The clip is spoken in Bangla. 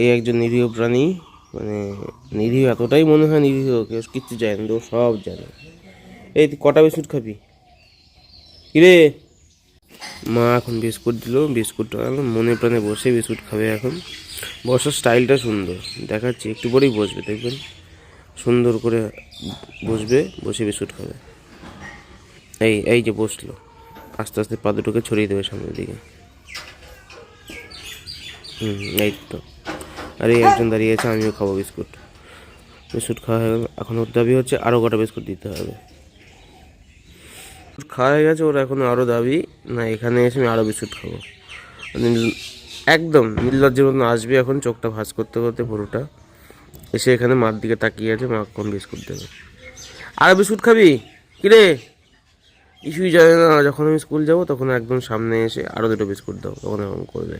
এই একজন নিরীহ প্রাণী, মানে নিরীহ এতটাই মনে হয় নিরীহ, কেউ কিচ্ছু জানে না, ও সব জানে। এই তুই কটা বিস্কুট খাবি? কিরে, মা এখন বিস্কুট দিল, বিস্কুটটা মনে প্রাণে বসে বিস্কুট খাবে এখন। বসার স্টাইলটা সুন্দর দেখাচ্ছি, একটু পরেই বসবে দেখবেন, সুন্দর করে বসবে, বসে বিস্কুট খাবে। এই এই যে বসলো, আস্তে আস্তে পা দুটোকে ছড়িয়ে দেবে সামনের দিকে। এই তো। আর এই একজন দাঁড়িয়ে আছে, আমিও খাবো বিস্কুট। বিস্কুট খাওয়া হয়ে গেল, এখন ওর দাবি হচ্ছে আরও কটা বিস্কুট দিতে হবে। খাওয়া হয়ে গেছে, ওর এখন আরও দাবি, না এখানে এসে আমি আরও বিস্কুট খাবো। মানে একদম নির্লজ্জের মতন আসবে এখন, চোখটা ভাঁজ করতে করতে পুরোটা এসে এখানে মার দিকে তাকিয়ে আছে, মা কখন বিস্কুট দেবে। আরও বিস্কুট খাবি? কিরে, কিছুই জানে না, যখন আমি স্কুল যাবো তখন একদম সামনে এসে আরও দুটো বিস্কুট দাও, তখন এরকম করবে।